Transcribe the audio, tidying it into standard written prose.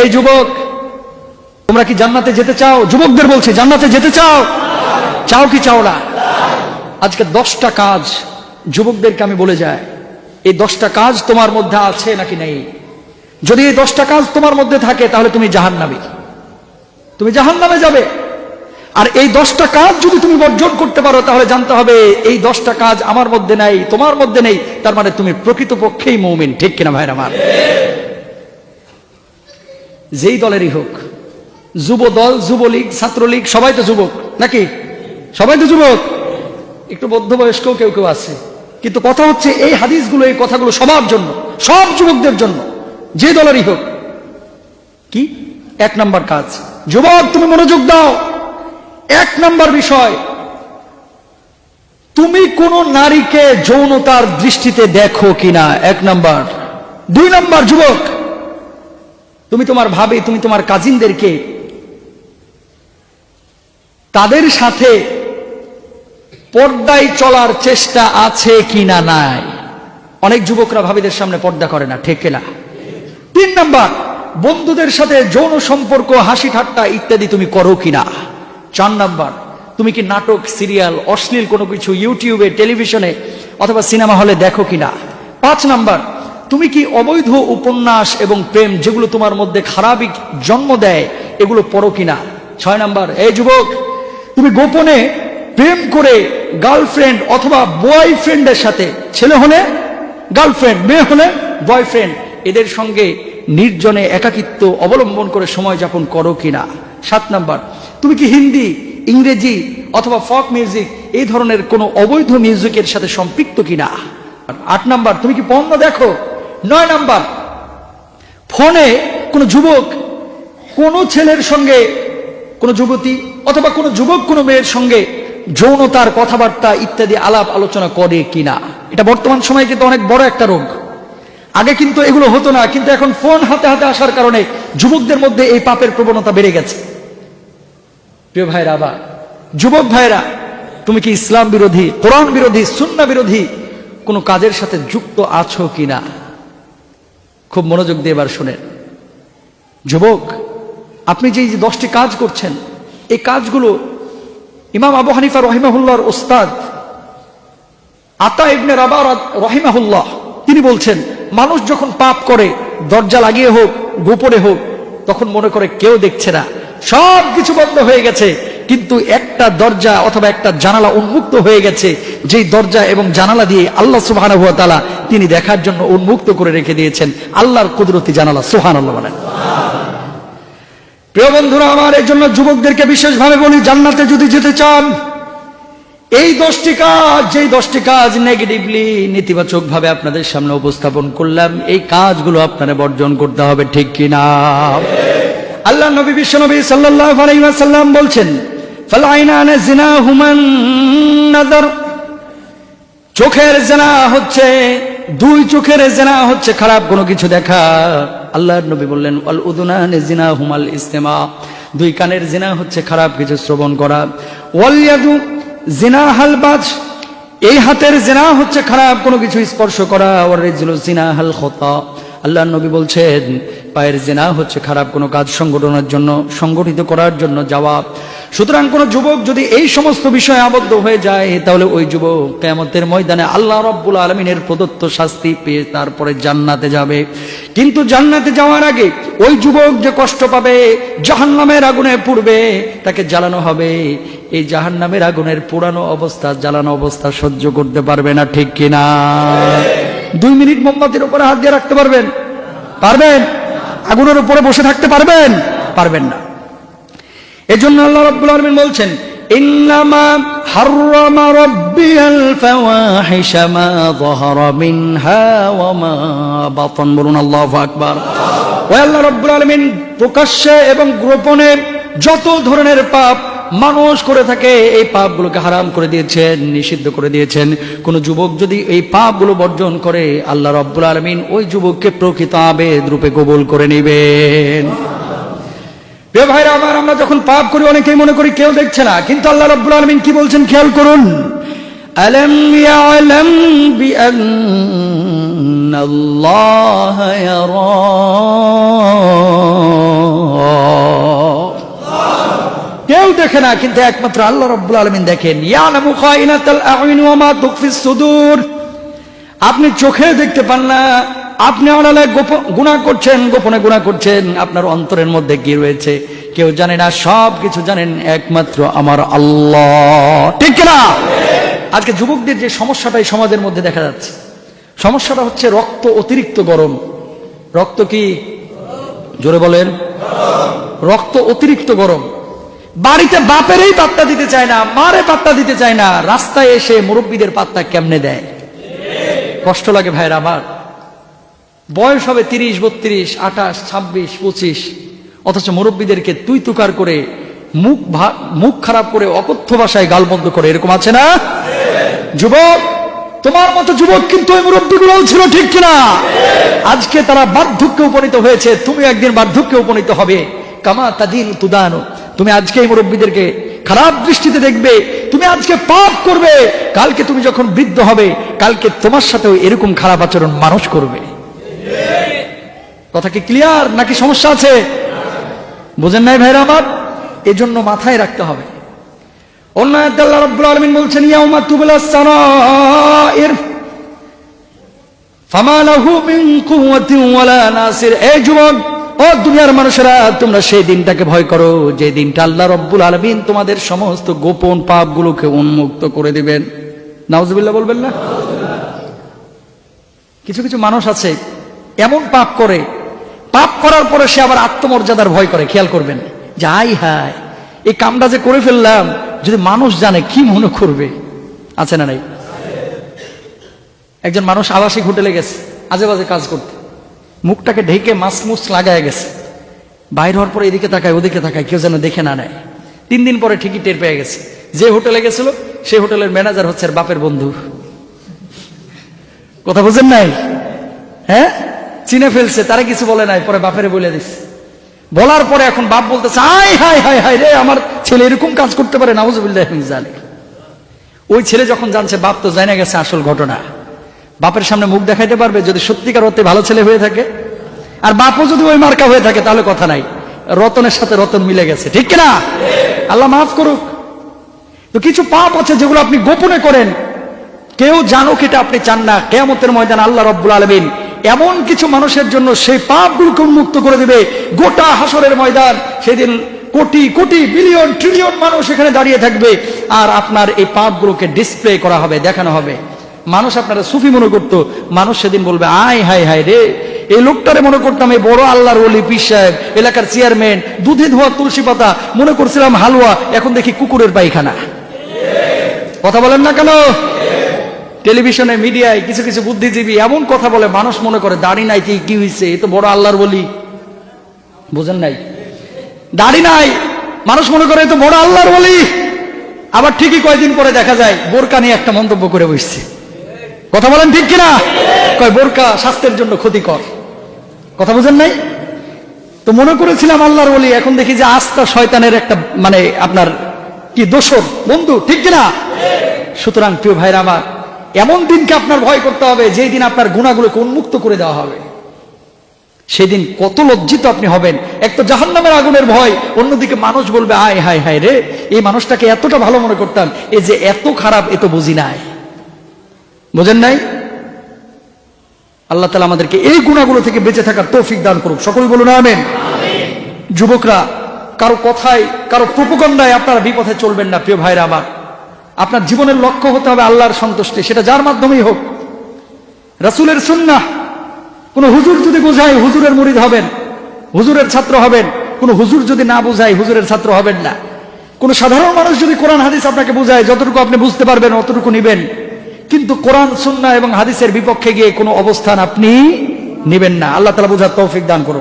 এই যুবক, তোমরা কি জান্নাতে যেতে চাও? যুবকদের বলছে, জান্নাতে যেতে চাও? চাও কি চাও না? আজকে 10টা কাজ যুবকদেরকে আমি বলে যাই, এই 10টা কাজ তোমার মধ্যে আছে নাকি নেই। যদি এই 10টা কাজ তোমার মধ্যে থাকে তাহলে তুমি জাহান্নামী, তুমি জাহান্নামে যাবে। আর এই 10টা কাজ যদি তুমি বর্জন করতে পারো তাহলে জানতে হবে এই 10টা কাজ আমার মধ্যে নাই, তোমার মধ্যে নেই, তার মানে তুমি প্রকৃতপক্ষেই মুমিন। ঠিক কিনা ভাইরা আমার? যেই দলেরই হোক, যুব দল, যুবলীগ, ছাত্রলীগ, সবাই তো যুবক নাকি? সবাই তো যুবক, একটু মধ্যবয়স্ক কেউ কেউ আছে। কিন্তু কথা হচ্ছে এই হাদিসগুলো, এই কথাগুলো সবার জন্য, সব যুবকদের জন্য, যে দলেরই হোক। কি 1 নাম্বার কাজ? যুবক তুমি মনোযোগ দাও। 1 নাম্বার বিষয়, তুমি কোন নারীকে যৌনতার দৃষ্টিতে দেখো কিনা, 1 নাম্বার। 2 নাম্বার, যুবক তুমি তোমার ভাবে, তুমি তোমার কাজিনদেরকে তাদের সাথে পর্দায় চলার চেষ্টা আছে কিনা নাই। অনেক যুবকরা ভাবিদের সামনে পর্দা করে না, ঠিক কিনা? 3 নাম্বার, বন্ধুদের সাথে যৌন সম্পর্ক, হাসি ঠাট্টা ইত্যাদি তুমি করো কিনা। 4 নাম্বার, তুমি কি নাটক, সিরিয়াল, অশ্লীল কোনো কিছু ইউটিউবে, টেলিভিশনে অথবা সিনেমা হলে দেখো কিনা। 5 নাম্বার, তুমি কি অবৈধ উপন্যাস এবং প্রেম, যেগুলো তোমার মধ্যে খারাপই জন্ম দেয়, এগুলো পড়ো কিনা। 6 নাম্বার, এই যুবক তুমি গোপনে প্রেম করে গার্লফ্রেন্ড অথবা বয়ফ্রেন্ডের সাথে, ছেলে হলে গার্লফ্রেন্ড, মেয়ে হলে বয়ফ্রেন্ড, এদের সঙ্গে নির্জনে একাকিত্ব অবলম্বন করে সময় যাপন করো কিনা। 7 নাম্বার, তুমি কি হিন্দি, ইংরেজি অথবা ফক মিউজিক, এই ধরনের কোনো অবৈধ মিউজিকের সাথে সম্পৃক্ত কিনা। 8 নাম্বার, তুমি কি পর্ন দেখো। 9 নাম্বার, ফোনে কোনো যুবক কোনো ছেলের সঙ্গে, কোনো যুবতী অথবা কোনো যুবক কোনো মেয়ের সঙ্গে যৌনতার কথাবার্তা ইত্যাদি আলাপ আলোচনা করে কিনা। এটা বর্তমান সময়ে কিন্তু অনেক বড় একটা রোগ। আগে কিন্তু এগুলো হতো না, কিন্তু এখন ফোন হাতে হাতে আসার কারণে যুবকদের মধ্যে এই পাপের প্রবণতা বেড়ে গেছে। প্রিয় ভাইরা, আবার যুবক ভাইরা, তুমি কি ইসলাম বিরোধী, কোরআন বিরোধী, সুন্নাহ বিরোধী কোনো কাজের সাথে যুক্ত আছো কিনা। খুব মনোযোগ দিয়ে এবার শুনেন। যুবক, আপনি যে 10টি কাজ করছেন, এই কাজগুলো ইমাম আবু হানিফা রহিমাহুল্লাহর ওস্তাদ আতা ইবনে রাবাহ রহিমাহুল্লাহ তিনি বলছেন, মানুষ যখন পাপ করে, দরজা লাগিয়ে হোক গোপনে হোক, তখন মনে করে কেউ দেখছে না, সব কিছু বন্ধ হয়ে গেছে, কিন্তু একটা দরজা অথবা একটা জানালা উন্মুক্ত হয়ে গেছে, যেই দরজা এবং জানালা দিয়ে আল্লাহ সুবহানাহু ওয়া তাআলা তিনি দেখার জন্য উন্মুক্ত করে রেখে দিয়েছেন। আল্লাহর কুদরতি জানালা, সুবহানাল্লাহ বলেন। প্রিয় বন্ধুরা আমার, এই জন্য যুবকদেরকে বিশেষভাবে বলি, জান্নাতে যদি যেতে চান, এই 10টি কাজ, যেই 10টি কাজ নেগেটিভলি, নেতিবাচক ভাবে আপনাদের সামনে উপস্থাপন করলাম, এই কাজগুলো আপনারা বর্জন করতে হবে, ঠিক কিনা। আল্লাহ নবী, বিশ্ব নবী সাল্লাল্লাহু আলাইহি ওয়াসাল্লাম বলছেন, ফাল আইনানা জিনাহুমান নাযার, চোখের জিনা হচ্ছে, 2 চোখের জিনা হচ্ছে খারাপ কোনো কিছু দেখা। আল্লাহর নবী বললেন, ওয়াল উযুনানি জিনাহুমাল ইসতিমা, 2 কানের জিনা হচ্ছে খারাপ কিছু শ্রবণ করা। ওয়াল ইয়াদু জিনাহাল বাজ, এই হাতের জিনা হচ্ছে খারাপ কোনো কিছু স্পর্শ করা। ওয়ার রিজলু জিনাহাল খতা, আল্লাহর নবী বলছেন, পায়ের জিনা হচ্ছে খারাপ কোনো কাজ সংগঠিত করার জন্য যাওয়া। সুতরাং কোন যুবক যদি এই সমস্ত বিষয়ে আবদ্ধ হয়ে যায়, তাহলে ওই যুবক কিয়ামতের ময়দানে আল্লাহ রাব্বুল আলামিনের প্রদত্ত শাস্তি পেয়ে তারপরে জান্নাতে যাবে। কিন্তু জান্নাতে যাওয়ার আগে ওই যুবক যে কষ্ট পাবে, জাহান্নামের আগুনে পুড়বে, তাকে জ্বালানো হবে, এই জাহান্নামের আগুনের পোড়ানো অবস্থা, জ্বালানো অবস্থা সহ্য করতে পারবে না, ঠিক কিনা। 2 মিনিট মোমবাতির উপরে হাত দিয়ে রাখতে পারবেন? পারবেন? আগুনের উপরে বসে থাকতে পারবেন? পারবেন না। এজন্য আল্লাহ রাব্বুল আলামিন বলছেন, ইন্নামা হাররামা রাব্বিয়াল ফাওয়াহিশা মা যাহারা মিনহা ওয়া মা বাতান, বলুন আল্লাহু আকবার। ওয়া আল্লাহ রাব্বুল আলামিন প্রকাশ্যে এবং গোপনে যত ধরনের পাপ মানুষ করে থাকে, এই পাপগুলোকে হারাম করে দিয়েছেন, নিষিদ্ধ করে দিয়েছেন। কোন যুবক যদি এই পাপগুলো বর্জন করে, আল্লাহ রাব্বুল আলামিন ওই যুবককে প্রকৃত আবেদ রূপে কবুল করে নেবেন। প্রিয় ভাইরা আমার, আমরা যখন পাপ করি অনেকেই মনে করি কেউ দেখছে না, কিন্তু আল্লাহ রাব্বুল আলামিন কি বলছেন খেয়াল করুন। আলাম ইয়ালাম বিআন্নাল্লাহা ইয়ারা, দেখে না, কিন্তু একমাত্র আল্লাহ রাব্বুল আলামিন দেখেন। ইয়ালামু খাইনাতাল আ'ইন ওয়া মা তুখফিস সুদূর। আপনি চোখে দেখতে পান না, আপনি আড়ালে গুনাহ করছেন, গোপনে গুনাহ করছেন, আপনার অন্তরের মধ্যে কি রয়েছে কেউ জানে না, সব কিছু জানেন একমাত্র আমার আল্লাহ। ঠিক না? আজকে যুবকদের যে সমস্যাটা এই সমাজের মধ্যে দেখা যাচ্ছে, সমস্যাটা হচ্ছে রক্ত অতিরিক্ত গরম। রক্ত কি? জোরে বলেন। রক্ত অতিরিক্ত গরম। বাড়িতে বাপেরই পাত্তা দিতে চায় না, মারে পাত্তা দিতে চায় না, রাস্তায় এসে মুরব্বীদের পাত্তা কেমনে দেয়। কষ্ট লাগে ভাইরা আমার। বয়স হবে 30, 32, 28, 26, 25, অথচ মুরব্বীদেরকে তুই তুকার করে মুখ খারাপ করে অকথ্য ভাষায় গালমন্দ করে, এরকম আছে না? যুবক, তোমার মতো যুবক কিন্তু ওই মুরব্বীগুলো ছিল, ঠিক কিনা? আজকে তারা বার্ধক্যে উপনীত হয়েছে, তুমি একদিন বার্ধক্যে উপনীত হবে। কামা তাদিন তুদানো। তুমি আজকে এই মুরব্বীদেরকে খারাপ দৃষ্টিতে দেখবে, তুমি আজকে পাপ করবে, কালকে তুমি যখন বৃদ্ধ হবে, কালকে তোমার সাথেও এরকম খারাপ আচরণ মানুষ করবে। কথা কি ক্লিয়ার নাকি সমস্যা আছে? বুঝেন নাই ভাইরা আমার? এজন্য মাথায় রাখতে হবে। অন্য আয়াতে আল্লাহ রাব্বুল আলামিন বলছেন, ইয়াউমা তুবলাস সারাইর ফামা লাহু মিন কুওয়াতিন ওয়ালা নাসির। এই যুবক, ও দুনিয়ার মানুষেরা, তোমরা সেই দিনটাকে ভয় করো যে দিনটা আল্লাহ রাব্বুল আলামিন তোমাদের সমস্ত গোপন পাপগুলোকে উন্মুক্ত করে দিবেন। নাউজুবিল্লাহ বলবেন না? কিছু কিছু মানুষ আছে এমন পাপ করে, পাপ করার পরে সে আবার আত্মমর্যাদার ভয় করে। খেয়াল করবেন, যাই হায় এই কামটা যে করে ফেললাম, যদি মানুষ জানে কি মনে করবে। আছে না নাই? একজন মানুষ আবাসিক হোটেলে গেছে আজে বাজে কাজ করতে, মুখটাকে ঢেকে মাসমুস লাগায় গেছে। বাইর হওয়ার পরে এদিকে তাকায় ওদিকে তাকায়, কেউ যেন দেখে না নেয়। 3 দিন পরে ঠিকই টের পেয়ে গেছে, যে হোটেলে গেছিল সেই হোটেলের ম্যানেজার হচ্ছে বাপের বন্ধু। কথা বুঝেন নাই? হ্যাঁ, চিনে ফেলছে, তারা কিছু বলে নাই, পরে বাপেরে বলে দিচ্ছে। বলার পরে এখন বাপ বলতেছে, আয় হায় হায় হায় রে, আমার ছেলে এরকম কাজ করতে পারে, নাউজুবিল্লাহ মিন যালিক। ওই ছেলে যখন জানছে, বাপ তো জানা গেছে আসল ঘটনা, বাপের সামনে মুখ দেখাইতে পারবে যদি সত্যিকার অর্থে ভালো ছেলে হয়ে থাকে? আর বাপও যদি ওই মার্কা হয়ে থাকে তাহলে কথা নাই, রতনের সাথে রতন মিলে গেছে। ঠিক কিনা? আল্লাহ মাফ করুক। তো কিছু পাপ আছে যেগুলো আপনি গোপনে করেন, কেউ জানুক এটা আপনি চান না। কিয়ামতের ময়দানে আল্লাহ রাব্বুল আলামিন এমন কিছু মানুষের জন্য সেই পাপগুলোকে উন্মুক্ত করে দিবে। গোটা হাসরের ময়দান, সেদিন কোটি কোটি বিলিয়ন ট্রিলিয়ন মানুষ এখানে দাঁড়িয়ে থাকবে, আর আপনার এই পাপগুলোকে ডিসপ্লে করা হবে, দেখানো হবে। মানুষ আপনারা সুফি মনে করতো, মানুষ সেদিন বলবে, আয় হায় হায় রে, এই লোকটারে মনে করতাম এই বড় আল্লাহর ওলি পীর সাহেব, এলাকার চেয়ারম্যান, দুধে ধোয়া তুলসী পাতা, মনে করছিলাম হালুয়া, এখন দেখি কুকুরের পায়খানা। কথা বলেন না কেন? টেলিভিশনে মিডিয়ায় কিছু কিছু বুদ্ধিজীবী এমন কথা বলে, মানুষ মনে করে দাড়ি নাই কি হয়েছে, এ তো বড় আল্লাহর ওলি। বুঝেন নাই? দাড়ি নাই, মানুষ মনে করে এ তো বড় আল্লাহর ওলি। আবার ঠিকই কয়েকদিন পরে দেখা যায় বোরকা নিয়ে একটা মন্তব্য করে বসছে। কথা বলেন ঠিক কিনা? কয় বোরকা স্বাস্থ্যের জন্য ক্ষতিকর। কথা বুঝেন নাই? তো মনে করেছিলাম আল্লাহর ওলি, এখন দেখি যে আস্থা শয়তানের একটা মানে আপনার কি দোসর বন্ধু। ঠিক কিনা? সুতরাং প্রিয় ভাইরা আমার, এমন দিনকে আপনার ভয় করতে হবে যেই দিন আপনার গুনাহগুলোকে উন্মুক্ত করে দেওয়া হবে। সেদিন কত লজ্জিত আপনি হবেন। এক তো জাহান্নামের আগুনের ভয়, অন্যদিকে মানুষ বলবে, আয় হায় হায় রে, এই মানুষটাকে এতটা ভালো মনে করতাম, এ যে এত খারাপ এ তো বুঝি নাই। বুঝেন নাই? আল্লাহ তাআলা আমাদেরকে এই গুনাহগুলো থেকে বেঁচে থাকার তৌফিক দান করুক। সকলেই বলুন আমিন। যুবকরা, কারো কথায়, কারো প্রোপাগান্ডায় আপনারা বিপথে চলবেন না। প্রিয় ভাইরা আমার, আপনার জীবনের লক্ষ্য হতে হবে আল্লাহর সন্তুষ্টি, সেটা যার মাধ্যমেই হোক। রাসূলের সুন্নাহ, কোন হুজুর যদি বোঝায় হুজুরের মুরিদ হবেন, হুজুরের ছাত্র হবেন। কোন হুজুর যদি না বোঝায় হুজুরের ছাত্র হবেন না। কোন সাধারণ মানুষ যদি কোরআন হাদিস আপনাকে বোঝায়, যতটুকু আপনি বুঝতে পারবেন অতটুকু নিবেন, কিন্তু কোরআন সুন্নাহ এবং হাদিসের বিপক্ষে গিয়ে কোনো অবস্থান আপনি নিবেন না। আল্লাহ তাআলা বোঝার তৌফিক দান করুন।